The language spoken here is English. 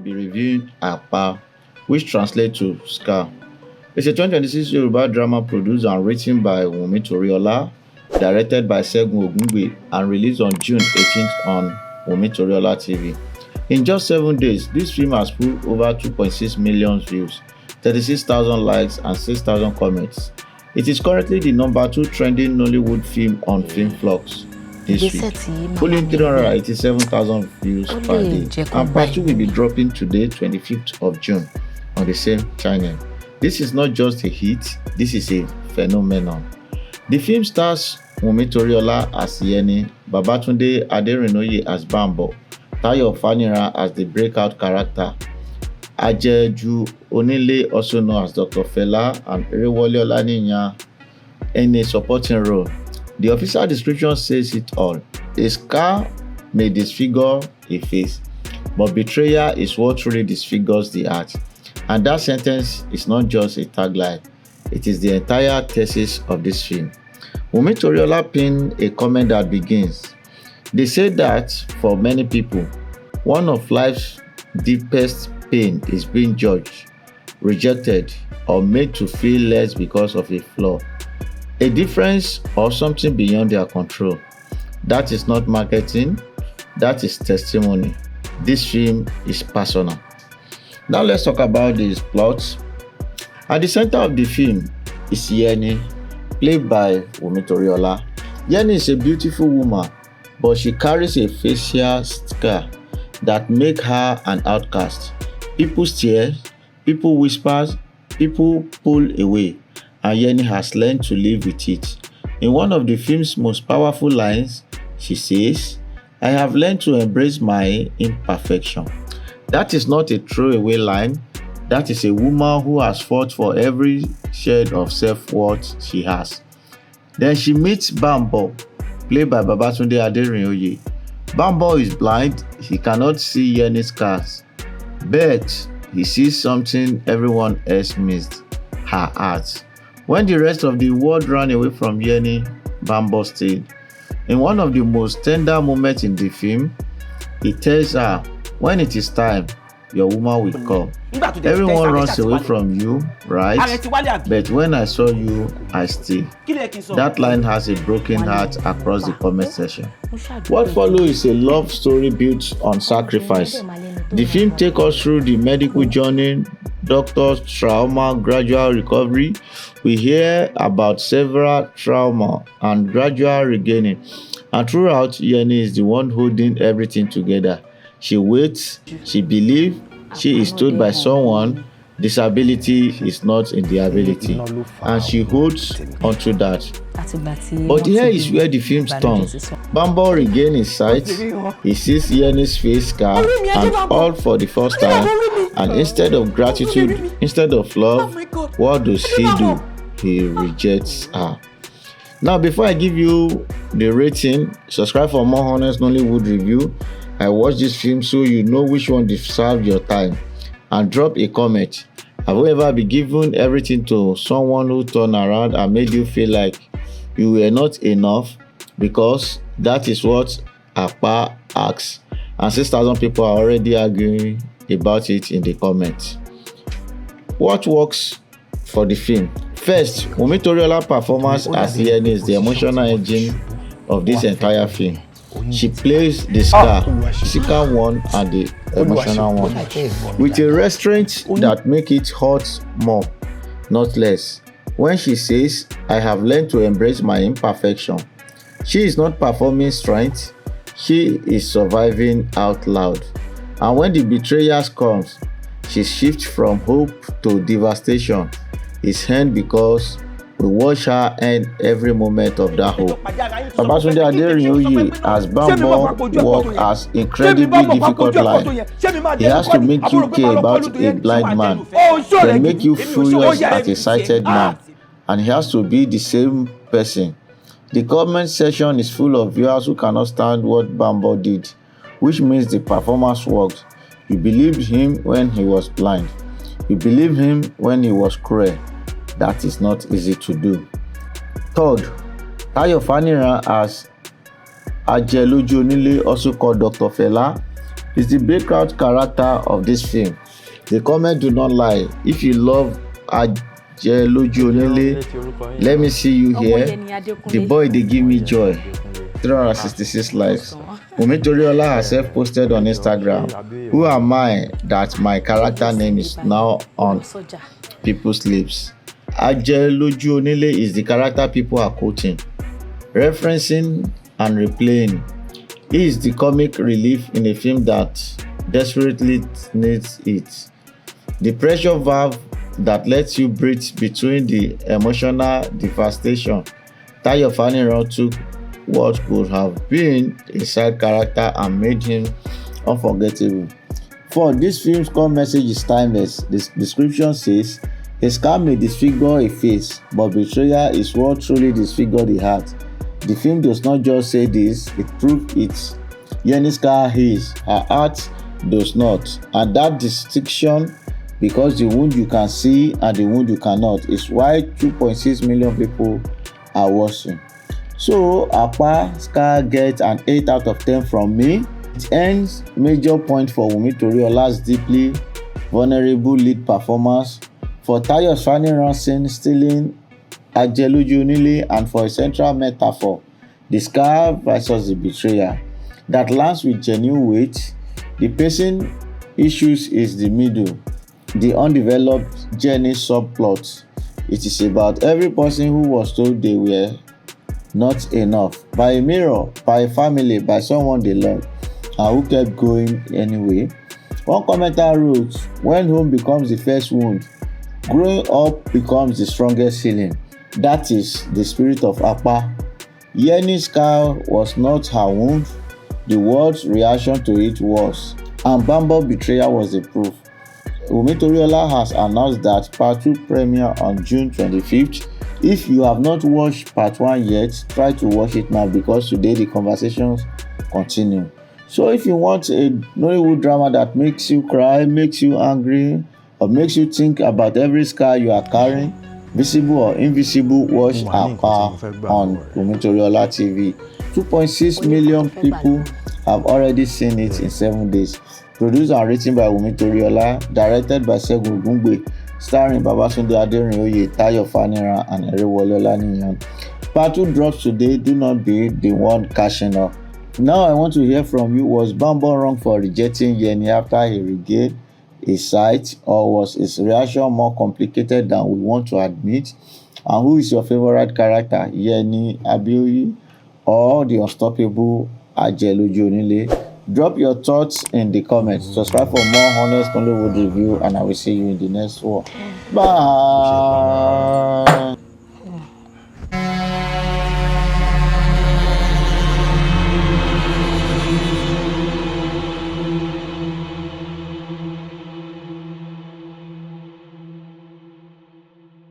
be reviewing Apa, which translates to Scar. It's a 2026 Yoruba drama produced and written by Wumi Toriola, directed by Segun Ogungbe, and released on June 18th on Wumitoriolatv. In just 7 days, this film has pulled over 2.6 million views, 36,000 likes, and 6,000 comments. It is currently the number 2 trending Nollywood film on Filmflux this week, pulling 387,000 views per day. And part 2 will be dropping today, 25th of June, on the same channel. This is not just a hit, this is a phenomenon. The film stars Wumi Toriola as Yeni, Babatunde Aderinoye as Bambo, Faniran as the breakout character, Ajeju Onile, also known as Dr. Fela, and Irewole Olaniyan in a supporting role. The official description says it all. A scar may disfigure a face, but betrayal is what truly disfigures the heart. And that sentence is not just a tagline, it is the entire thesis of this film. Wumi Toriola pinned a comment that begins, "They say that for many people, one of life's deepest pain is being judged, rejected, or made to feel less because of a flaw, a difference, or something beyond their control. That is not marketing, that is testimony. This film is personal." Now let's talk about this plot. At the center of the film is Yeni, played by Wumi Toriola. Yeni is a beautiful woman, but she carries a facial scar that make her an outcast. People stare, people whisper, people pull away, and Yeni has learned to live with it. In one of the film's most powerful lines, she says, "I have learned to embrace my imperfection." That is not a throwaway line. That is a woman who has fought for every shred of self-worth she has. Then she meets Bambo, played by Babatunde Aderinoye. Bambo is blind, he cannot see Yeni's scars, but he sees something everyone else missed, her heart. When the rest of the world ran away from Yeni, Bambo stayed. In one of the most tender moments in the film, he tells her, "When it is time, your woman will come. Everyone runs away from you, right? But when I saw you, I stayed." That line has a broken heart across the comment section. What follows is a love story built on sacrifice. The film takes us through the medical journey, doctors, trauma, gradual recovery. We hear about several trauma and gradual regaining. And throughout, Yeni is the one holding everything together. She waits, she believes, she is told by someone disability is not in the ability, and she holds onto that. But here is where the film turns. Bambo regains his sight, he sees Yeni's face scar, and all for the first time. And instead of gratitude, instead of love, what does he do? He rejects her. Now, before I give you the rating, subscribe for more honest Nollywood review. I watched this film so you know which one deserves your time, and drop a comment. Have you ever been given everything to someone who turned around and made you feel like you were not enough? Because that is what Apa asks, and 6,000 people are already arguing about it in the comments. What works for the film? First, Wumi Toriola's performance as Yeni is the emotional engine of this entire film. She plays the scar, physical one and the emotional one, with a restraint that makes it hurt more, not less. When she says, "I have learned to embrace my imperfection," she is not performing strength, she is surviving out loud. And when the betrayal comes, she shifts from hope to devastation. It's end because we watch her end every moment of that hope. Babatunde Aderinoye as Bambo work as incredibly difficult line. He has to make you care about a blind man, then make you furious at a sighted man, and he has to be the same person. The comment section is full of viewers who cannot stand what Bambo did, which means the performance worked. You believed him when he was blind. You believed him when he was cruel. That is not easy to do. Third, Faniran as Ajeju Onile, also called Dr. Fela, is the breakout character of this film. The comments do not lie. If you love Ajeloju Onile, let me see you here. The boy they give me joy. 366 likes. Wumitoriola herself posted on Instagram, "Who am I that my character name is now on people's lips?" Ajeloju Onile is the character people are quoting, referencing, and replaying. He is the comic relief in a film that desperately needs it. The pressure valve that lets you breathe between the emotional devastation. Tayo Faniran took what could have been a side character and made him unforgettable. For this film's core message is timeless. The description says, "A scar may disfigure a face, but betrayal is what truly disfigures the heart." The film does not just say this, it proves it. Yeni's scar is, her heart does not. And that distinction, because the wound you can see and the wound you cannot, is why 2.6 million people are watching. So, Apa scar gets an 8 out of 10 from me. It ends major point for Wumitoriola's deeply vulnerable lead performance, for Tayo's Faniran scene stealing Ajeloju Onile, and for a central metaphor, the scar versus the betrayer, that lands with genuine weight. The pacing issues is the middle, the undeveloped Jenny subplot. It is about every person who was told they were not enough by a mirror, by a family, by someone they love, and who kept going anyway. One commenter wrote, "When home becomes the first wound, growing up becomes the strongest healing." That is the spirit of Apa. Yeni's scar was not her wound, the world's reaction to it was, and Bambo's betrayal was the proof. Wumitoriola has announced that Part 2 premiere on June 25th. If you have not watched Part 1 yet, try to watch it now, because today the conversations continue. So if you want a Nollywood drama that makes you cry, makes you angry, or makes you think about every scar you are carrying, visible or invisible, watch Apa on Wumitoriolatv. 2.6 million people have already seen it in 7 days. Produced and written by Wumi Toriola, directed by Segun Ogungbe, starring Babatunde Aderinoye, Tayo Faniran Irewole Olaniyan. Part 2 drops today. Do not be the one cashing up. Now I want to hear from you. Was Bambo wrong for rejecting Yeni after he regained his sight, or was his reaction more complicated than we want to admit? And who is your favorite character, Yeni, Abioye, or the unstoppable Ajeloju Onile? Drop your thoughts in the comments. Subscribe for more honest Nollywood review, and I will see you in the next one. Bye.